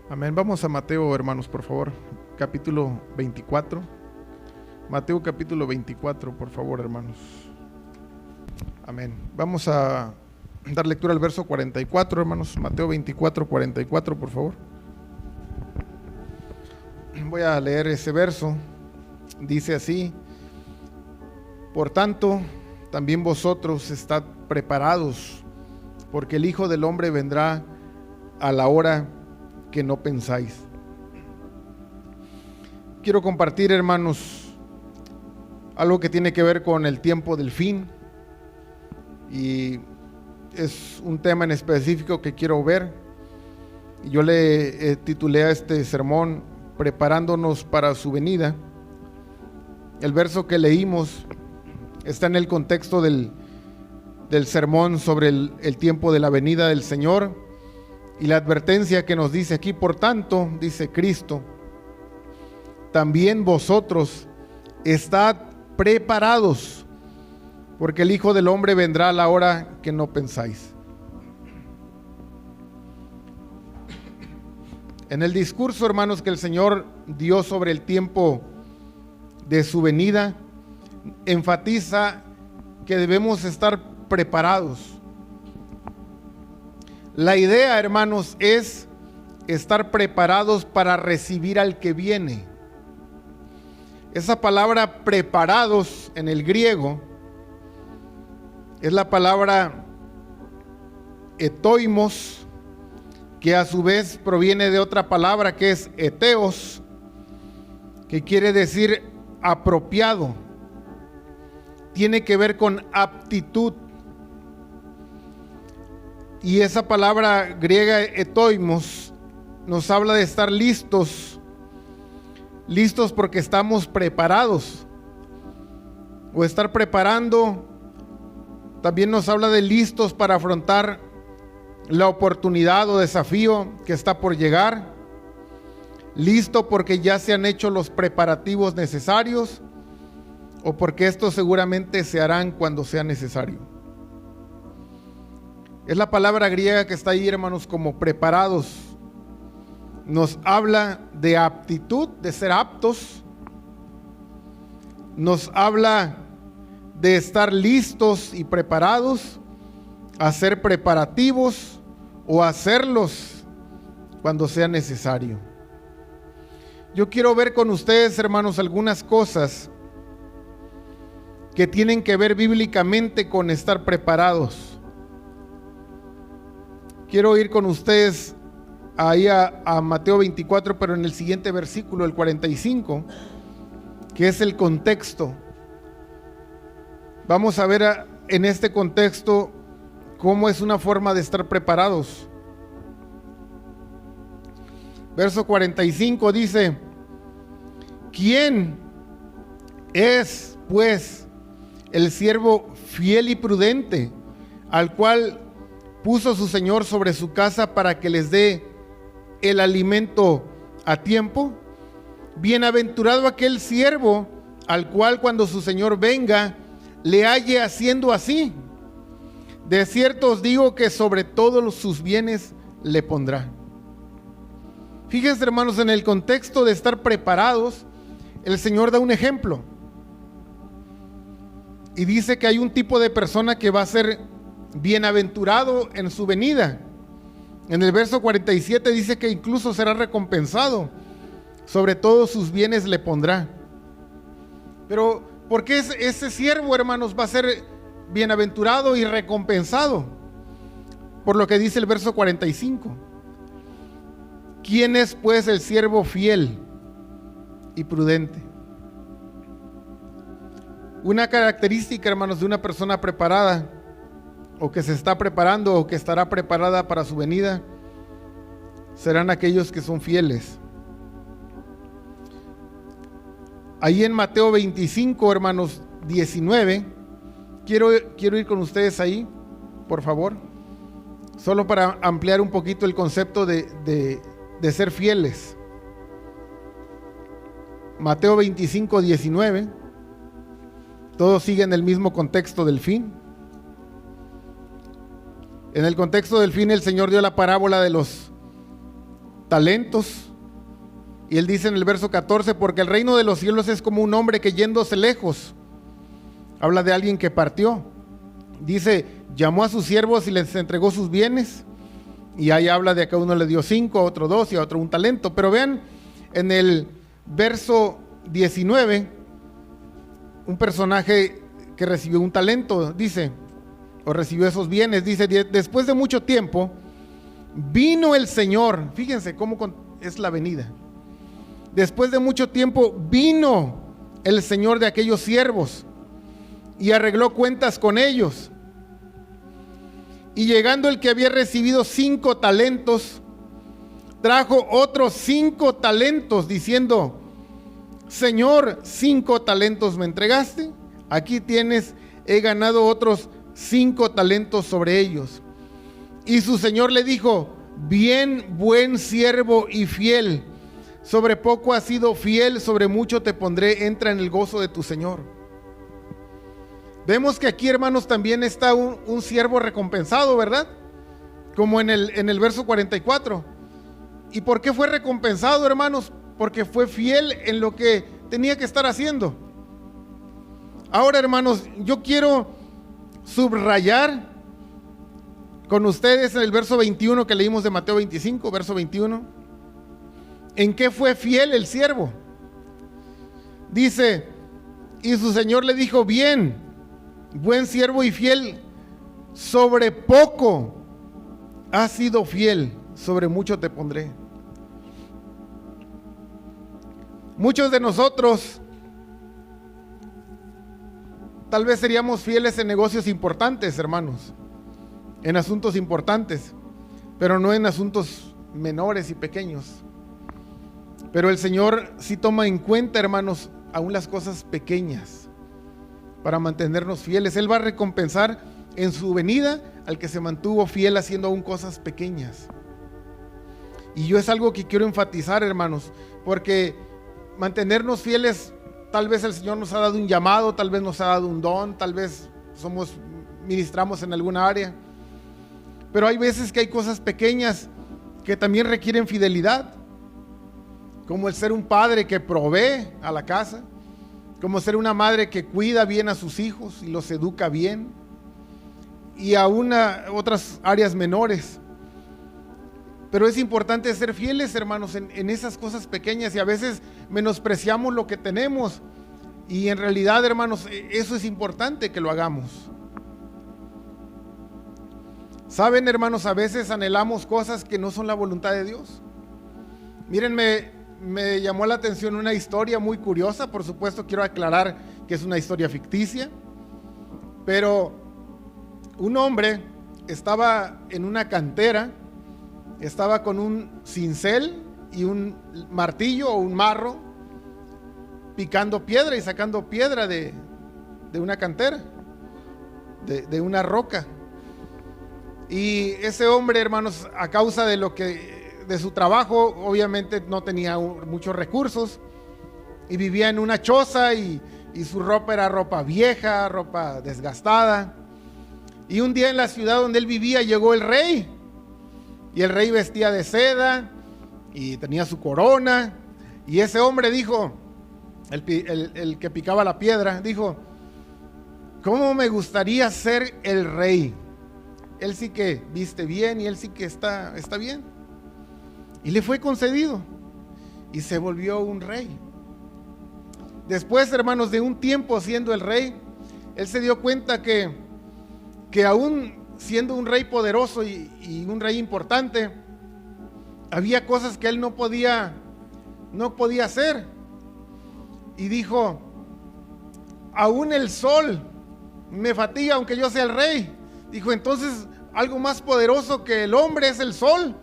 Amén. Vamos a Mateo, hermanos, por favor, capítulo 24. Mateo capítulo 24, por favor, hermanos. Amén. Vamos a dar lectura al verso 44, hermanos. Mateo 24, 44, por favor. Voy a leer ese verso. Dice así: por tanto, también vosotros estad preparados, porque el Hijo del Hombre vendrá a la hora que no pensáis. Quiero compartir, hermanos, algo que tiene que ver con el tiempo del fin, y es un tema en específico que quiero ver. Yo le titulé a este sermón preparándonos para su venida. El verso que leímos está en el contexto del sermón sobre el tiempo de la venida del Señor. Y la advertencia que nos dice aquí: por tanto, dice Cristo, también vosotros estad preparados, porque el Hijo del Hombre vendrá a la hora que no pensáis. En el discurso, hermanos, que el Señor dio sobre el tiempo de su venida, enfatiza que debemos estar preparados. La idea, hermanos, es estar preparados para recibir al que viene. Esa palabra preparados en el griego es la palabra etoimos, que a su vez proviene de otra palabra que es eteos, que quiere decir apropiado. Tiene que ver con aptitud. Y esa palabra griega etoimos nos habla de estar listos porque estamos preparados, o estar preparando. También nos habla de listos para afrontar la oportunidad o desafío que está por llegar. Listo porque ya se han hecho los preparativos necesarios, o porque estos seguramente se harán cuando sea necesario. Es la palabra griega que está ahí, hermanos, como preparados. Nos habla de aptitud, de ser aptos. Nos habla de estar listos y preparados, hacer preparativos o hacerlos cuando sea necesario. Yo quiero ver con ustedes, hermanos, algunas cosas que tienen que ver bíblicamente con estar preparados. Quiero ir con ustedes ahí a Mateo 24, pero en el siguiente versículo, el 45, que es el contexto. Vamos a ver en este contexto cómo es una forma de estar preparados. Verso 45 dice: ¿quién es, pues, el siervo fiel y prudente, al cual puso su Señor sobre su casa para que les dé el alimento a tiempo? Bienaventurado aquel siervo al cual, cuando su Señor venga, le halle haciendo así. De cierto os digo que sobre todos sus bienes le pondrá. Fíjense, hermanos, en el contexto de estar preparados, el Señor da un ejemplo y dice que hay un tipo de persona que va a ser bienaventurado en su venida. En el verso 47 dice que incluso será recompensado, sobre todos sus bienes le pondrá. Pero ¿por qué ese siervo, hermanos, va a ser bienaventurado y recompensado? Por lo que dice el verso 45. ¿Quién es, pues, el siervo fiel y prudente? Una característica, hermanos, de una persona preparada, o que se está preparando, o que estará preparada para su venida, serán aquellos que son fieles. Ahí en Mateo 25, hermanos, 19, quiero ir con ustedes ahí, por favor, solo para ampliar un poquito el concepto de ser fieles. Mateo 25, 19, todos siguen el mismo contexto del fin. En el contexto del fin, el Señor dio la parábola de los talentos. Y él dice en el verso 14, porque el reino de los cielos es como un hombre que yéndose lejos, habla de alguien que partió, dice, llamó a sus siervos y les entregó sus bienes. Y ahí habla de que a uno le dio 5, a otro 2 y a otro 1 talento. Pero vean en el verso 19, un personaje que recibió 1 talento, dice, o recibió esos bienes, dice, después de mucho tiempo, vino el Señor. Fíjense cómo es la venida. Después de mucho tiempo vino el Señor de aquellos siervos y arregló cuentas con ellos. Y llegando el que había recibido 5 talentos, trajo otros 5 talentos, diciendo, Señor, 5 talentos me entregaste, aquí tienes, he ganado otros 5 talentos sobre ellos. Y su Señor le dijo, bien, buen siervo y fiel, sobre poco has sido fiel, sobre mucho te pondré, entra en el gozo de tu Señor. Vemos que aquí, hermanos, también está un siervo recompensado, ¿verdad? Como en el verso 44. ¿Y por qué fue recompensado, hermanos? Porque fue fiel en lo que tenía que estar haciendo. Ahora, hermanos, yo quiero subrayar con ustedes en el verso 21 que leímos de Mateo 25, verso 21. ¿En qué fue fiel el siervo? Dice, y su Señor le dijo, bien, buen siervo y fiel, sobre poco has sido fiel, sobre mucho te pondré. Muchos de nosotros tal vez seríamos fieles en negocios importantes, hermanos, en asuntos importantes, pero no en asuntos menores y pequeños. Pero el Señor sí toma en cuenta, hermanos, aún las cosas pequeñas para mantenernos fieles. Él va a recompensar en su venida al que se mantuvo fiel haciendo aún cosas pequeñas. Y yo es algo que quiero enfatizar, hermanos, porque mantenernos fieles, tal vez el Señor nos ha dado un llamado, tal vez nos ha dado un don, tal vez ministramos en alguna área. Pero hay veces que hay cosas pequeñas que también requieren fidelidad, como el ser un padre que provee a la casa, como ser una madre que cuida bien a sus hijos y los educa bien, y aún a otras áreas menores. Pero es importante ser fieles, hermanos, en esas cosas pequeñas, y a veces menospreciamos lo que tenemos, y en realidad, hermanos, eso es importante que lo hagamos. Saben, hermanos, a veces anhelamos cosas que no son la voluntad de Dios. Mírenme, me llamó la atención una historia muy curiosa. Por supuesto, quiero aclarar que es una historia ficticia, pero un hombre estaba en una cantera, estaba con un cincel y un martillo o un marro, picando piedra y sacando piedra de una cantera, de una roca. Y ese hombre, hermanos, a causa de su trabajo, obviamente no tenía muchos recursos y vivía en una choza, y su ropa era ropa vieja, ropa desgastada. Y un día en la ciudad donde él vivía llegó el rey, y el rey vestía de seda y tenía su corona, y ese hombre dijo, el que picaba la piedra, dijo, ¿cómo me gustaría ser el rey? Él sí que viste bien y él sí que está bien. Y le fue concedido y se volvió un rey. Después, hermanos, de un tiempo siendo el rey, él se dio cuenta que aún siendo un rey poderoso y un rey importante, había cosas que él no podía hacer. Y dijo, aún el sol me fatiga aunque yo sea el rey. Dijo, entonces algo más poderoso que el hombre es el sol.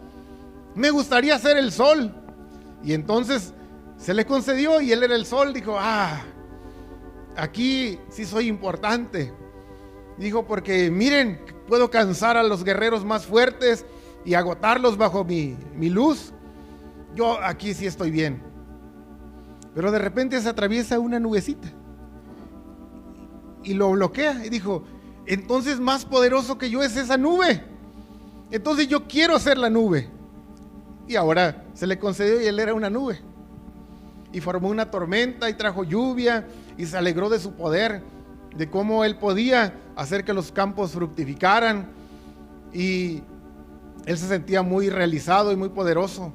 Me gustaría ser el sol. Y entonces se le concedió y él era el sol. Dijo, aquí sí soy importante. Dijo, porque miren, puedo cansar a los guerreros más fuertes y agotarlos bajo mi luz. Yo aquí sí estoy bien. Pero de repente se atraviesa una nubecita y lo bloquea. Y dijo, entonces más poderoso que yo es esa nube. Entonces yo quiero ser la nube. Y ahora se le concedió y él era una nube. Y formó una tormenta y trajo lluvia y se alegró de su poder, de cómo él podía hacer que los campos fructificaran. Y él se sentía muy realizado y muy poderoso,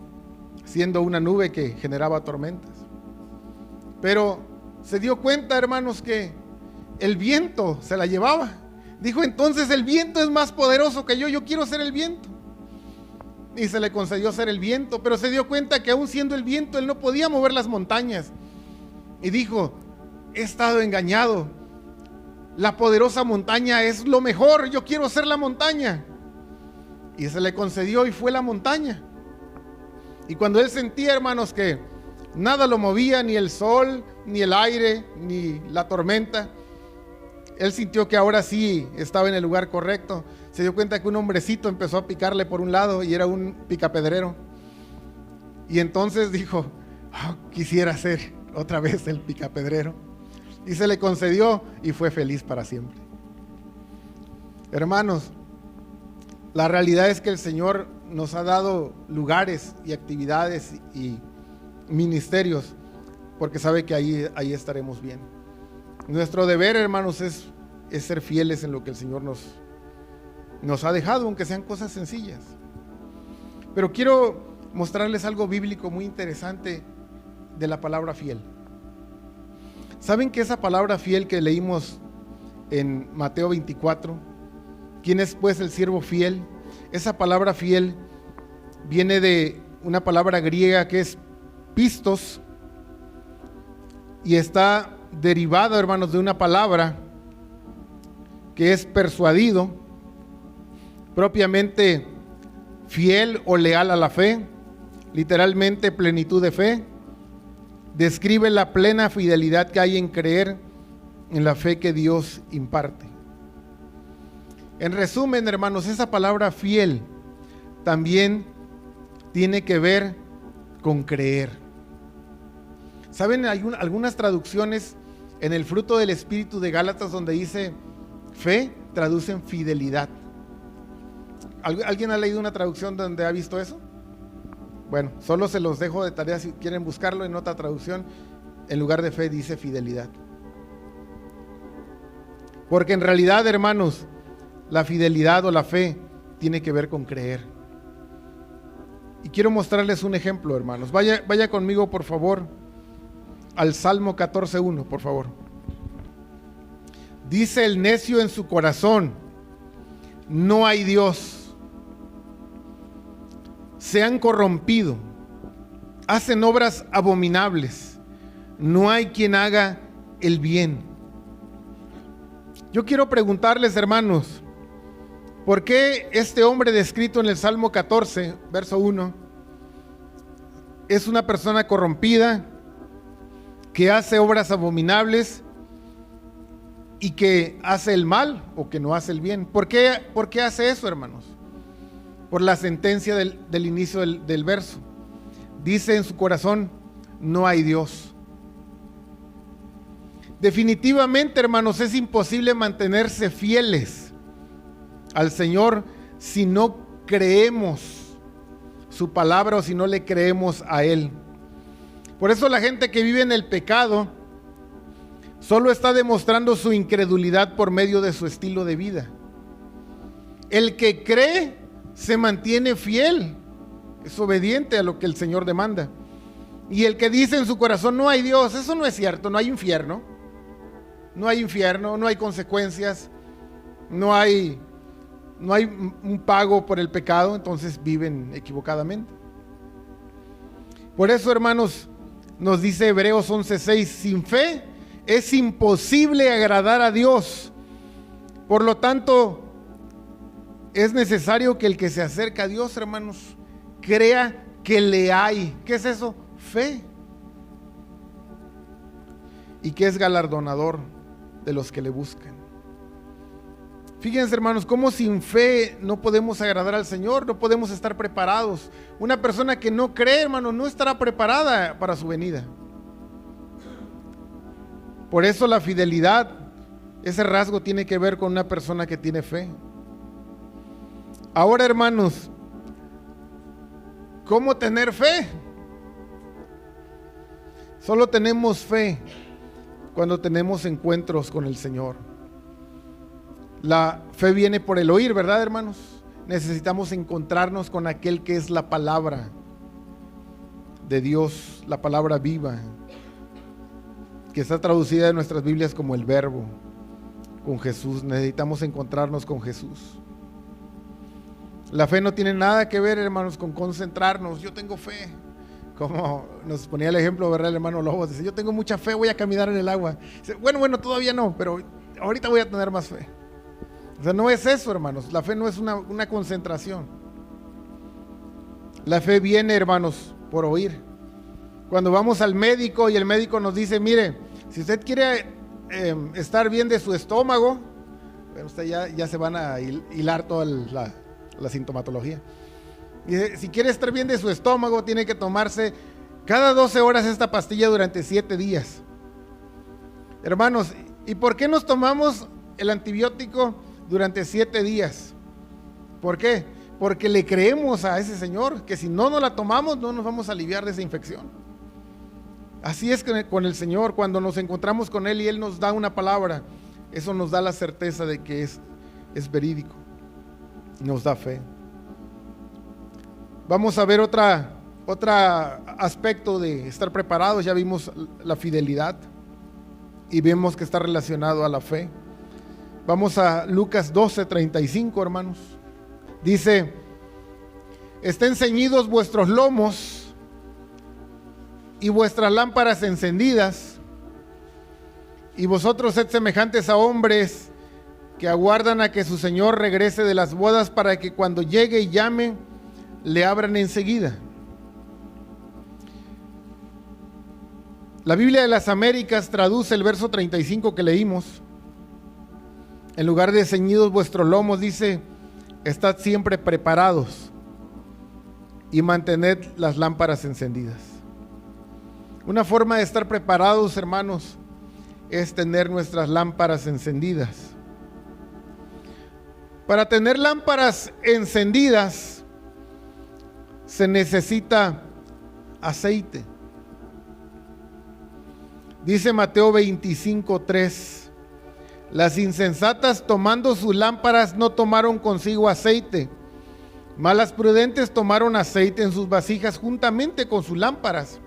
siendo una nube que generaba tormentas. Pero se dio cuenta, hermanos, que el viento se la llevaba. Dijo, entonces el viento es más poderoso que yo quiero ser el viento. Y se le concedió ser el viento, pero se dio cuenta que aún siendo el viento, él no podía mover las montañas. Y dijo, he estado engañado. La poderosa montaña es lo mejor, yo quiero ser la montaña. Y se le concedió y fue la montaña. Y cuando él sentía, hermanos, que nada lo movía, ni el sol, ni el aire, ni la tormenta, él sintió que ahora sí estaba en el lugar correcto. Se dio cuenta que un hombrecito empezó a picarle por un lado y era un picapedrero. Y entonces dijo, quisiera ser otra vez el picapedrero. Y se le concedió y fue feliz para siempre. Hermanos, la realidad es que el Señor nos ha dado lugares y actividades y ministerios porque sabe que ahí estaremos bien. Nuestro deber, hermanos, es ser fieles en lo que el Señor nos ha dejado, aunque sean cosas sencillas. Pero quiero mostrarles algo bíblico muy interesante de la palabra fiel. ¿Saben que esa palabra fiel que leímos en Mateo 24, quién es pues el siervo fiel? Esa palabra fiel viene de una palabra griega que es pistos y está derivada, hermanos, de una palabra que es persuadido, propiamente fiel o leal a la fe, literalmente plenitud de fe. Describe la plena fidelidad que hay en creer en la fe que Dios imparte. En resumen, hermanos, esa palabra fiel también tiene que ver con creer. ¿Saben? Hay algunas traducciones en el fruto del Espíritu de Gálatas donde dice fe, traducen fidelidad. ¿Alguien ha leído una traducción donde ha visto eso? Bueno, solo se los dejo de tarea si quieren buscarlo en otra traducción. En lugar de fe dice fidelidad. Porque en realidad, hermanos, la fidelidad o la fe tiene que ver con creer. Y quiero mostrarles un ejemplo, hermanos. Vaya conmigo, por favor, al Salmo 14:1, por favor. Dice el necio en su corazón, no hay Dios. Se han corrompido, hacen obras abominables, no hay quien haga el bien. Yo quiero preguntarles, hermanos, ¿por qué este hombre descrito en el Salmo 14, verso 1, es una persona corrompida, que hace obras abominables y que hace el mal o que no hace el bien? ¿Por qué hace eso, hermanos? Por la sentencia del inicio del verso. Dice en su corazón, no hay Dios. Definitivamente, hermanos, es imposible mantenerse fieles al Señor si no creemos su palabra o si no le creemos a Él. Por eso la gente que vive en el pecado solo está demostrando su incredulidad por medio de su estilo de vida. El que cree se mantiene fiel, es obediente a lo que el Señor demanda. Y el que dice en su corazón no hay Dios, eso no es cierto, no hay infierno. No hay infierno, no hay consecuencias, no hay un pago por el pecado, entonces viven equivocadamente. Por eso, hermanos, nos dice Hebreos 11:6, sin fe es imposible agradar a Dios. Por lo tanto, es necesario que el que se acerca a Dios, hermanos, crea que le hay. ¿Qué es eso? Fe. Y que es galardonador de los que le buscan. Fíjense, hermanos, cómo sin fe no podemos agradar al Señor, no podemos estar preparados. Una persona que no cree, hermanos, no estará preparada para su venida. Por eso la fidelidad, ese rasgo tiene que ver con una persona que tiene fe. Ahora, hermanos, ¿Cómo tener fe? Solo tenemos fe cuando tenemos encuentros con el Señor. La fe viene por el oír, ¿verdad, hermanos? Necesitamos encontrarnos con aquel que es la palabra de Dios, la palabra viva, que está traducida en nuestras Biblias como el Verbo, con Jesús. Necesitamos encontrarnos con Jesús. La fe no tiene nada que ver, hermanos, con concentrarnos. Yo tengo fe. Como nos ponía el ejemplo, ¿verdad? El hermano Lobos dice: yo tengo mucha fe, voy a caminar en el agua. Dice, bueno, todavía no, pero ahorita voy a tener más fe. O sea, no es eso, hermanos. La fe no es una concentración. La fe viene, hermanos, por oír. Cuando vamos al médico y el médico nos dice: mire, si usted quiere estar bien de su estómago, bueno, usted ya se van a hilar toda la sintomatología. Y si quiere estar bien de su estómago, tiene que tomarse cada 12 horas esta pastilla durante 7 días. Hermanos, ¿y por qué nos tomamos el antibiótico durante 7 días? ¿Por qué? Porque le creemos a ese Señor, que si no nos la tomamos, no nos vamos a aliviar de esa infección. Así es con el Señor, cuando nos encontramos con Él y Él nos da una palabra, eso nos da la certeza de que es verídico, nos da fe. Vamos a ver otro aspecto de estar preparados. Ya vimos la fidelidad y vemos que está relacionado a la fe. Vamos a Lucas 12:35, hermanos. Dice: estén ceñidos vuestros lomos y vuestras lámparas encendidas, y vosotros sed semejantes a hombres que aguardan a que su señor regrese de las bodas, para que cuando llegue y llame, le abran enseguida. La Biblia de las Américas traduce el verso 35 que leímos. En lugar de ceñidos vuestros lomos, dice: estad siempre preparados y mantened las lámparas encendidas. Una forma de estar preparados, hermanos, es tener nuestras lámparas encendidas. Para tener lámparas encendidas se necesita aceite. Dice Mateo 25:3: las insensatas, tomando sus lámparas, no tomaron consigo aceite, mas las prudentes tomaron aceite en sus vasijas juntamente con sus lámparas.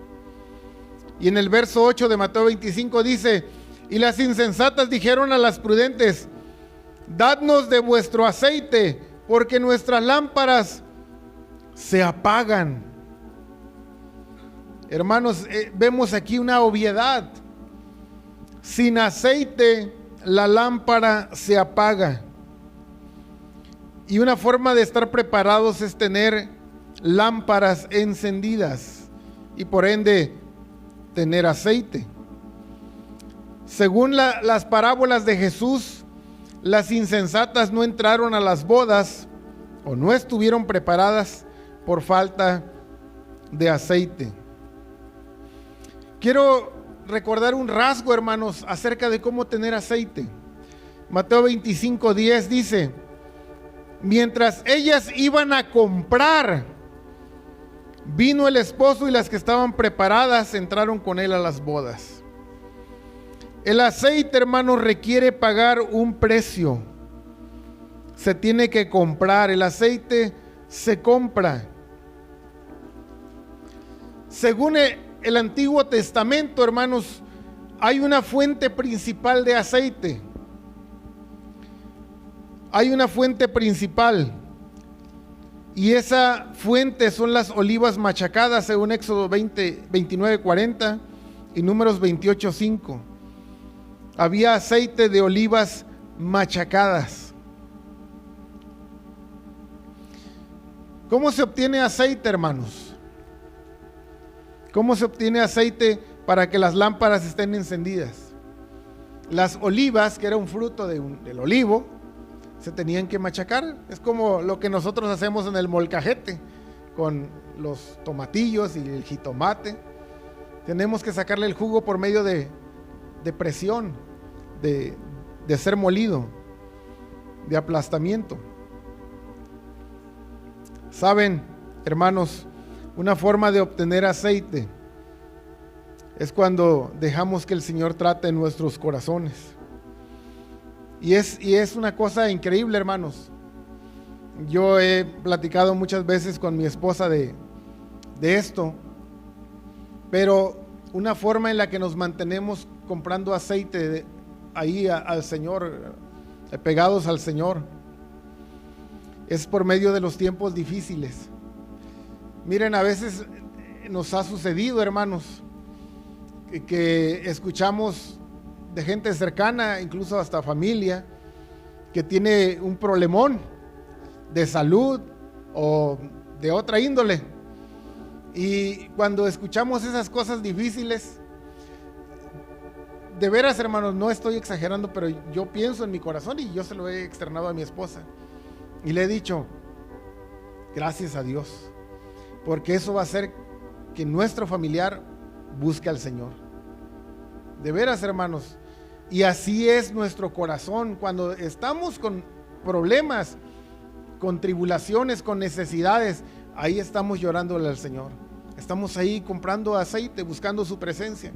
Y en el verso 8 de Mateo 25 dice: y las insensatas dijeron a las prudentes: dadnos de vuestro aceite, porque nuestras lámparas se apagan. Hermanos, vemos aquí una obviedad. Sin aceite la lámpara se apaga. Y una forma de estar preparados es tener lámparas encendidas y por ende tener aceite. Según las parábolas de Jesús, las insensatas no entraron a las bodas o no estuvieron preparadas por falta de aceite. Quiero recordar un rasgo, hermanos, acerca de cómo tener aceite. Mateo 25:10 dice: mientras ellas iban a comprar, vino el esposo y las que estaban preparadas entraron con él a las bodas. El aceite, hermanos, requiere pagar un precio. Se tiene que comprar. El aceite se compra. Según el Antiguo Testamento, hermanos, hay una fuente principal de aceite. Hay una fuente principal. Y esa fuente son las olivas machacadas, según Éxodo 29:40 y Números 28:5. Había aceite de olivas machacadas. ¿Cómo se obtiene aceite, hermanos? ¿Cómo se obtiene aceite para que las lámparas estén encendidas? Las olivas, que era un fruto del olivo, se tenían que machacar. Es como lo que nosotros hacemos en el molcajete con los tomatillos y el jitomate. Tenemos que sacarle el jugo por medio de presión, de ser molido, de aplastamiento. Saben, hermanos, Una forma de obtener aceite es cuando dejamos que el Señor trate en nuestros corazones. Y es una cosa increíble, hermanos. Yo he platicado muchas veces con mi esposa de esto, pero una forma en la que nos mantenemos comprando aceite ahí al Señor, pegados al Señor, es por medio de los tiempos difíciles. Miren, a veces nos ha sucedido, hermanos, que escuchamos de gente cercana, incluso hasta familia, que tiene un problemón de salud o de otra índole. Y cuando escuchamos esas cosas difíciles, de veras, hermanos, no estoy exagerando, pero yo pienso en mi corazón, y yo se lo he externado a mi esposa y le he dicho: gracias a Dios, porque eso va a hacer que nuestro familiar busque al Señor. De veras, hermanos. Y así es nuestro corazón cuando estamos con problemas, con tribulaciones, con necesidades. Ahí estamos llorándole al Señor. Estamos ahí comprando aceite, buscando su presencia.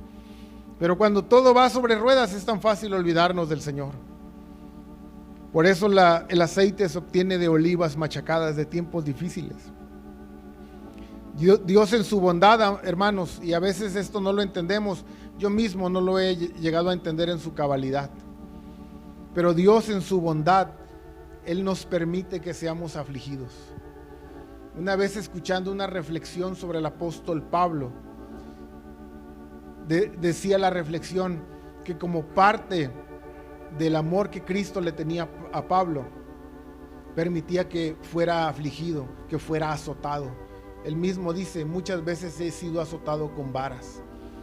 Pero cuando todo va sobre ruedas, es tan fácil olvidarnos del Señor. Por eso el aceite se obtiene de olivas machacadas de tiempos difíciles. Dios en su bondad, hermanos, y a veces esto no lo entendemos, yo mismo no lo he llegado a entender en su cabalidad, pero Dios en su bondad, Él nos permite que seamos afligidos. Una vez escuchando una reflexión sobre el apóstol Pablo, decía la reflexión que como parte del amor que Cristo le tenía a Pablo, permitía que fuera afligido, que fuera azotado. Él mismo dice: muchas veces he sido azotado con varas,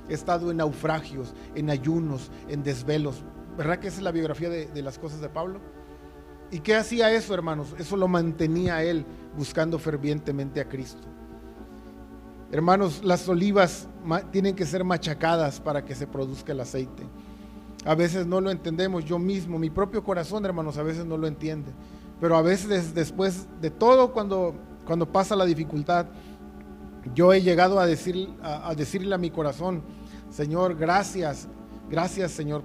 he estado en naufragios, en ayunos, en desvelos. ¿Verdad que esa es la biografía de las cosas de Pablo? ¿Y qué hacía eso, hermanos? Eso lo mantenía a él buscando fervientemente a Cristo. Hermanos, las olivas tienen que ser machacadas para que se produzca el aceite. A veces no lo entendemos, yo mismo, mi propio corazón, hermanos, a veces no lo entiende. Pero a veces después de todo, cuando pasa la dificultad, yo he llegado a decirle a mi corazón: Señor, gracias Señor,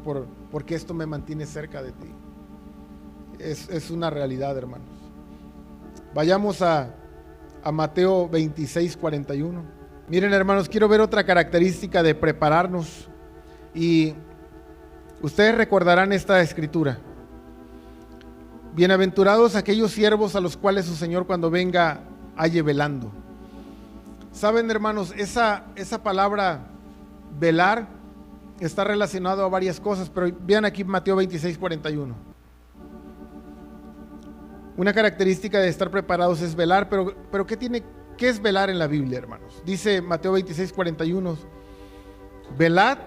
porque esto me mantiene cerca de ti. Es una realidad, hermanos. Vayamos a Mateo 26, 41. Miren, hermanos, quiero ver otra característica de prepararnos. Y ustedes recordarán esta escritura: bienaventurados aquellos siervos a los cuales su Señor cuando venga halle velando. Saben, hermanos, esa palabra velar está relacionado a varias cosas, pero vean aquí Mateo 26, 41. Una característica de estar preparados es velar, pero ¿qué es velar en la Biblia, hermanos? Dice Mateo 26, 41, velad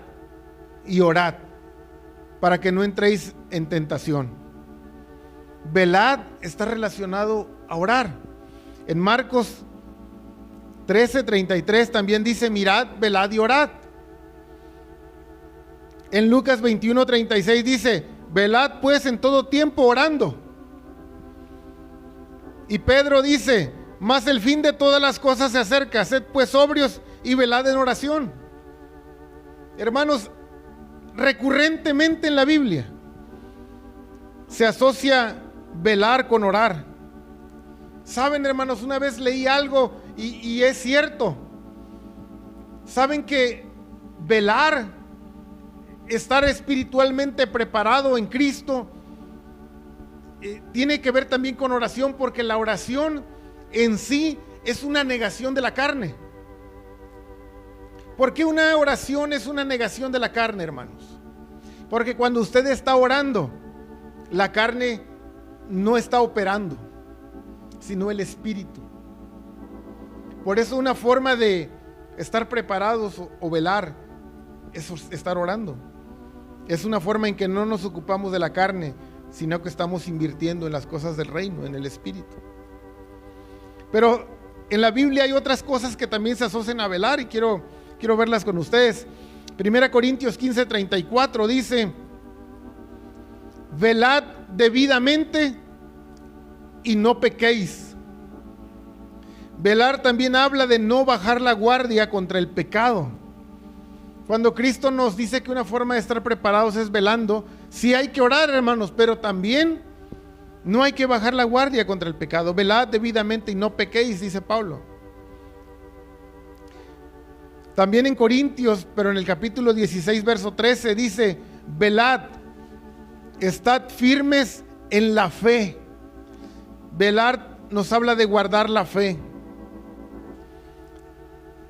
y orad para que no entréis en tentación. Velad está relacionado a orar. En Marcos 13:33 también dice: mirad, velad y orad. En Lucas 21:36 dice: velad pues en todo tiempo orando. Y Pedro dice: mas el fin de todas las cosas se acerca, sed pues sobrios y velad en oración. Hermanos, recurrentemente en la Biblia se asocia velar con orar. Saben, hermanos, una vez leí algo y es cierto. Saben que velar, estar espiritualmente preparado en Cristo, tiene que ver también con oración, porque la oración en sí es una negación de la carne. ¿Por qué una oración es una negación de la carne, hermanos? Porque cuando usted está orando, la carne no está operando, sino el espíritu. Por eso una forma de estar preparados o velar es estar orando. Es una forma en que no nos ocupamos de la carne, sino que estamos invirtiendo en las cosas del reino, en el espíritu. Pero en la Biblia hay otras cosas que también se asocian a velar y quiero verlas con ustedes. 1 Corintios 15:34 dice: velad debidamente y no pequéis. Velar también habla de no bajar la guardia contra el pecado. Cuando Cristo nos dice que una forma de estar preparados es velando, sí hay que orar, hermanos, pero también no hay que bajar la guardia contra el pecado. Velad debidamente y no pequéis, dice Pablo. También en Corintios, pero en el capítulo 16, verso 13, dice: velad, estad firmes en la fe. Velar nos habla de guardar la fe.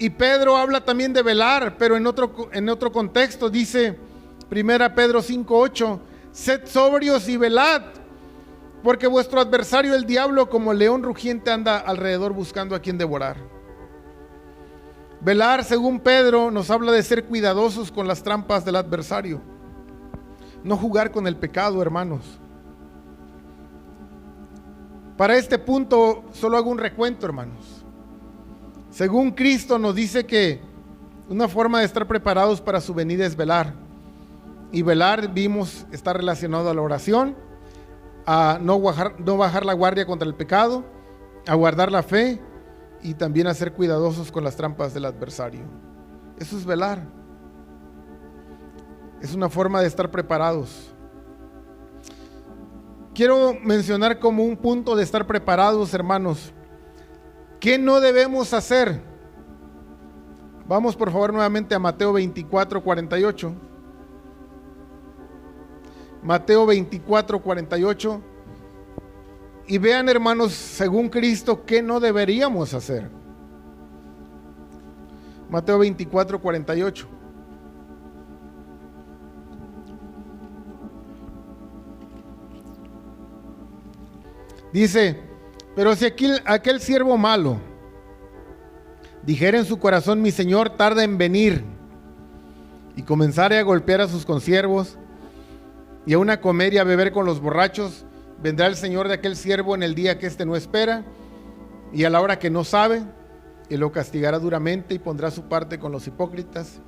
Y Pedro habla también de velar, pero en otro contexto. Dice 1 Pedro 5:8: sed sobrios y velad, porque vuestro adversario el diablo como león rugiente anda alrededor buscando a quien devorar. Velar, según Pedro, nos habla de ser cuidadosos con las trampas del adversario. No jugar con el pecado, hermanos. Para este punto solo hago un recuento, hermanos. Según Cristo nos dice que una forma de estar preparados para su venida es velar. Y velar, vimos, está relacionado a la oración, a no bajar la guardia contra el pecado, a guardar la fe y también a ser cuidadosos con las trampas del adversario. Eso es velar. Es una forma de estar preparados. Quiero mencionar como un punto de estar preparados, hermanos, ¿qué no debemos hacer? Vamos por favor nuevamente a Mateo 24:48. Mateo 24:48. Y vean, hermanos, según Cristo, ¿qué no deberíamos hacer? Mateo 24:48. Dice: pero si aquel siervo malo dijera en su corazón: mi señor tarda en venir, y comenzare a golpear a sus consiervos, y aun a comer y a beber con los borrachos, vendrá el señor de aquel siervo en el día que éste no espera, y a la hora que no sabe, y lo castigará duramente, y pondrá su parte con los hipócritas.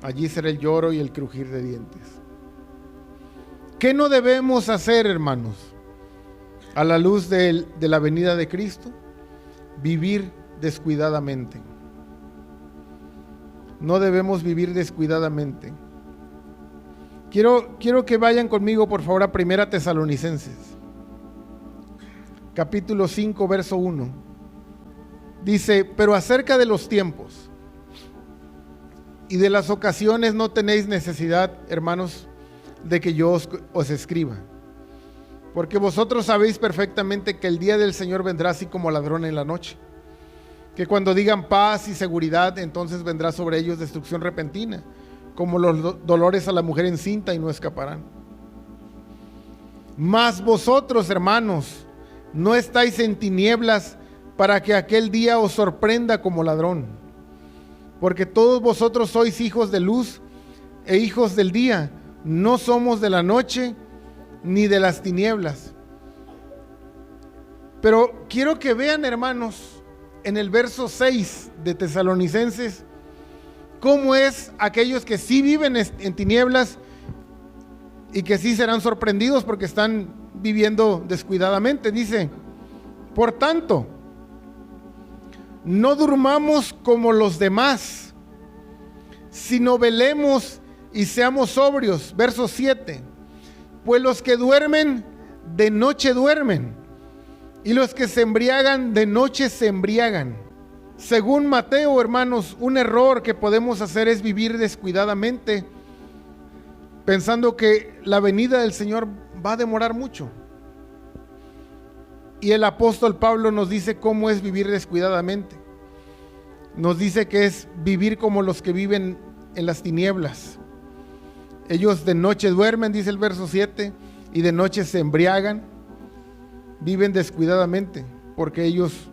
Allí será el lloro y el crujir de dientes. ¿Qué no debemos hacer, hermanos, a la luz de la venida de Cristo? Vivir descuidadamente. No debemos vivir descuidadamente. Quiero que vayan conmigo por favor a 1 Tesalonicenses capítulo 5 verso 1. Dice: pero acerca de los tiempos y de las ocasiones no tenéis necesidad, hermanos, de que yo os escriba, porque vosotros sabéis perfectamente que el día del Señor vendrá así como ladrón en la noche, que cuando digan paz y seguridad, entonces vendrá sobre ellos destrucción repentina, como los dolores a la mujer encinta, y no escaparán. Mas vosotros, hermanos, no estáis en tinieblas para que aquel día os sorprenda como ladrón, porque todos vosotros sois hijos de luz e hijos del día. No somos de la noche ni de las tinieblas. Pero quiero que vean, hermanos, en el verso 6 de Tesalonicenses, cómo es aquellos que sí viven en tinieblas y que sí serán sorprendidos porque están viviendo descuidadamente. Dice: por tanto, no durmamos como los demás, sino velemos y seamos sobrios. Verso 7: pues los que duermen, de noche duermen, y los que se embriagan, de noche se embriagan. Según Mateo, hermanos, un error que podemos hacer es vivir descuidadamente, pensando que la venida del Señor va a demorar mucho. Y el apóstol Pablo nos dice cómo es vivir descuidadamente. Nos dice que es vivir como los que viven en las tinieblas. Ellos de noche duermen, dice el verso 7, y de noche se embriagan. Viven descuidadamente porque ellos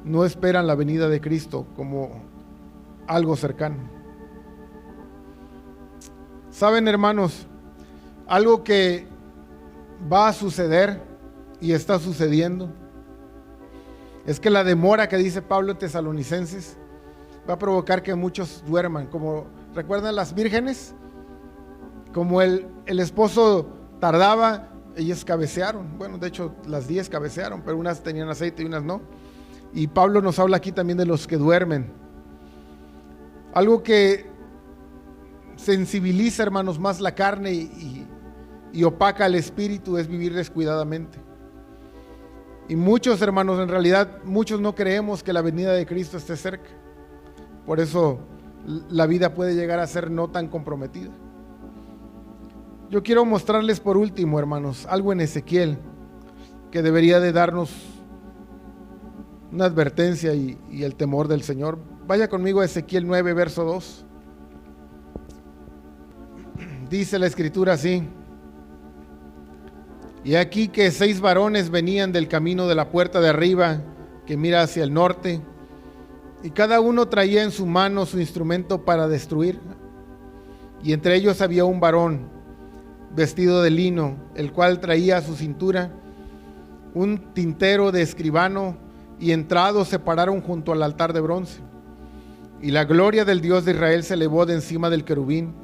no esperan la venida de Cristo como algo cercano. Saben, hermanos, algo que va a suceder y está sucediendo es que la demora que dice Pablo en Tesalonicenses va a provocar que muchos duerman. Como recuerdan las vírgenes, como el esposo tardaba, ellas cabecearon. Bueno, de hecho las 10 cabecearon, pero unas tenían aceite y unas no. Y Pablo nos habla aquí también de los que duermen. Algo que sensibiliza, hermanos, más la carne y opaca al espíritu es vivir descuidadamente. Y muchos, hermanos, en realidad muchos no creemos que la venida de Cristo esté cerca. Por eso la vida puede llegar a ser no tan comprometida. Yo quiero mostrarles por último, hermanos, algo en Ezequiel que debería de darnos una advertencia y el temor del Señor. Vaya conmigo a Ezequiel 9, verso 2. Dice la escritura así: y aquí que 6 varones venían del camino de la puerta de arriba, que mira hacia el norte, y cada uno traía en su mano su instrumento para destruir. Y entre ellos había un varón vestido de lino, el cual traía a su cintura un tintero de escribano, y entrados se pararon junto al altar de bronce. Y la gloria del Dios de Israel se elevó de encima del querubín,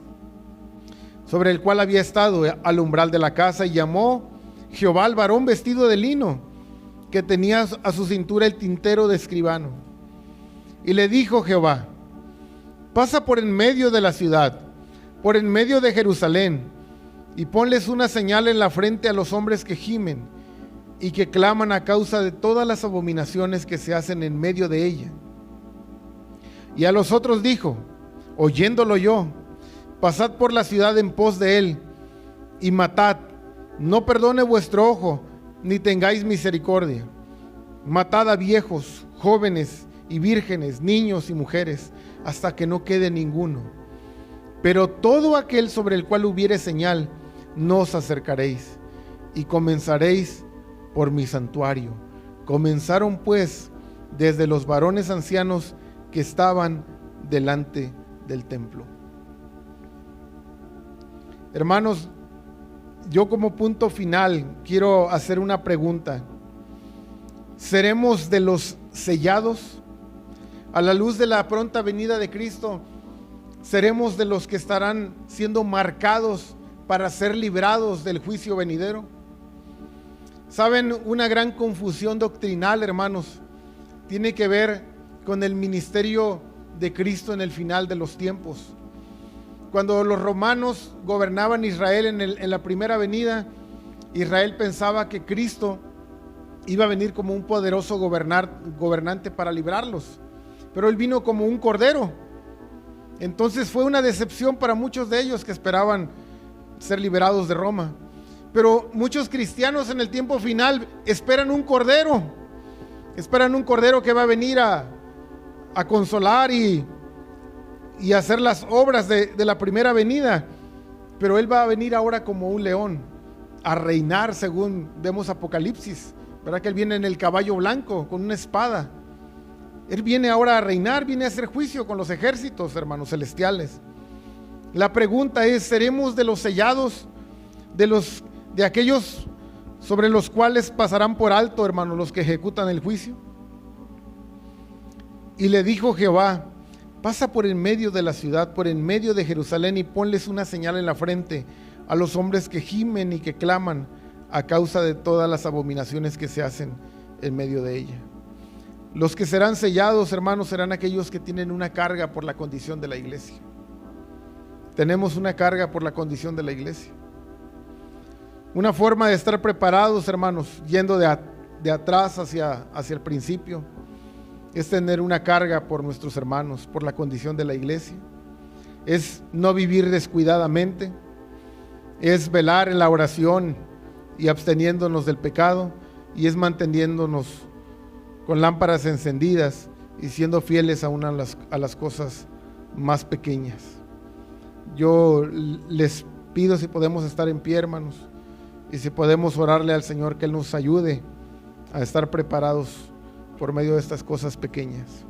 sobre el cual había estado al umbral de la casa, y llamó Jehová al varón vestido de lino, que tenía a su cintura el tintero de escribano. Y le dijo Jehová: pasa por en medio de la ciudad, por en medio de Jerusalén, y ponles una señal en la frente a los hombres que gimen y que claman a causa de todas las abominaciones que se hacen en medio de ella. Y a los otros dijo, oyéndolo yo: pasad por la ciudad en pos de él, y matad, no perdone vuestro ojo, ni tengáis misericordia. Matad a viejos, jóvenes y vírgenes, niños y mujeres, hasta que no quede ninguno. Pero todo aquel sobre el cual hubiere señal, no os acercaréis, y comenzaréis por mi santuario. Comenzaron pues desde los varones ancianos que estaban delante del templo. Hermanos, yo como punto final quiero hacer una pregunta. ¿Seremos de los sellados? A la luz de la pronta venida de Cristo, ¿seremos de los que estarán siendo marcados para ser librados del juicio venidero? ¿Saben? Una gran confusión doctrinal, hermanos, tiene que ver con el ministerio de Cristo en el final de los tiempos. Cuando los romanos gobernaban Israel en la primera venida, Israel pensaba que Cristo iba a venir como un poderoso gobernante para librarlos, pero Él vino como un cordero. Entonces fue una decepción para muchos de ellos que esperaban ser liberados de Roma. Pero muchos cristianos en el tiempo final esperan un cordero que va a venir a consolar y hacer las obras de la primera venida. Pero Él va a venir ahora como un león, a reinar, según vemos Apocalipsis, ¿verdad? Que Él viene en el caballo blanco con una espada. Él viene ahora a reinar, viene a hacer juicio con los ejércitos, hermanos celestiales. La pregunta es: ¿seremos de los sellados, de aquellos sobre los cuales pasarán por alto, hermanos, los que ejecutan el juicio? Y le dijo Jehová: pasa por en medio de la ciudad, por en medio de Jerusalén, y ponles una señal en la frente a los hombres que gimen y que claman a causa de todas las abominaciones que se hacen en medio de ella. Los que serán sellados, hermanos, serán aquellos que tienen una carga por la condición de la iglesia. Tenemos una carga por la condición de la iglesia. Una forma de estar preparados, hermanos, yendo de atrás hacia el principio, es tener una carga por nuestros hermanos, por la condición de la iglesia. Es no vivir descuidadamente, es velar en la oración y absteniéndonos del pecado, y es manteniéndonos con lámparas encendidas y siendo fieles aún a las cosas más pequeñas. Yo les pido, si podemos estar en pie, hermanos, y si podemos orarle al Señor que Él nos ayude a estar preparados por medio de estas cosas pequeñas.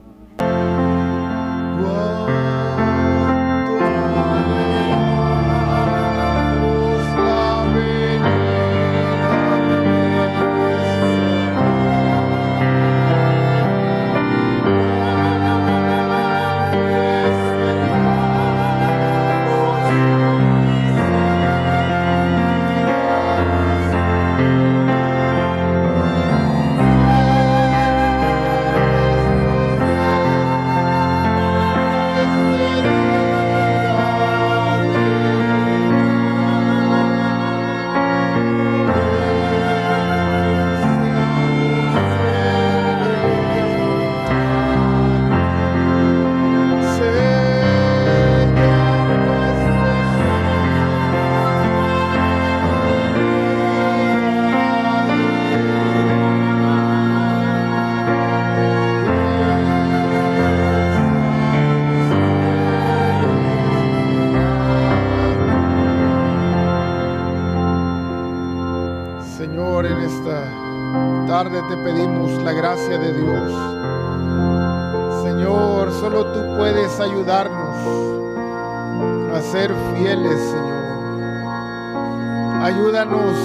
te pedimos la gracia de Dios. Señor, solo tú puedes ayudarnos a ser fieles, Señor. Ayúdanos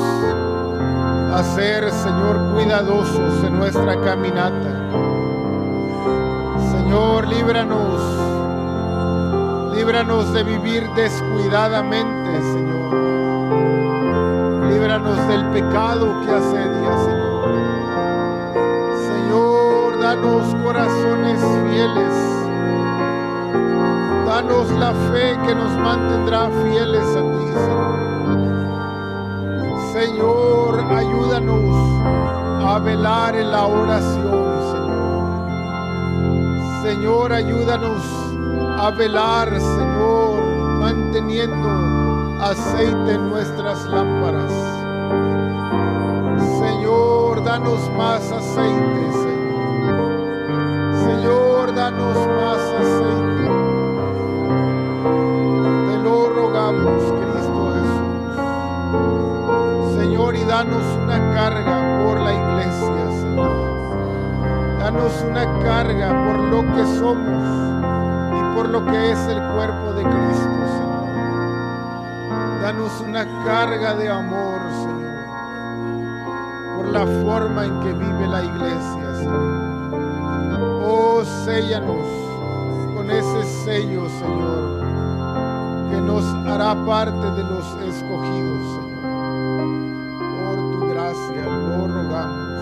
a ser, Señor, cuidadosos en nuestra caminata. Señor, líbranos de vivir descuidadamente, Señor. Líbranos del pecado que asedia, Señor. Señor, danos corazones fieles. Danos la fe que nos mantendrá fieles a ti, Señor. Señor, ayúdanos a velar en la oración, Señor. Señor, ayúdanos a velar, Señor, manteniendo aceite en nuestras lámparas. Señor, danos más aceite, Señor. Señor, danos más aceite. Te lo rogamos, Cristo Jesús. Señor, y danos una carga por la iglesia, Señor. Danos una carga por lo que somos y por lo que es el cuerpo de Cristo, Señor. Danos una carga de amor, Señor, por la forma en que vive la iglesia, Señor. Oh, séllanos con ese sello, Señor, que nos hará parte de los escogidos, Señor. Por tu gracia lo rogamos.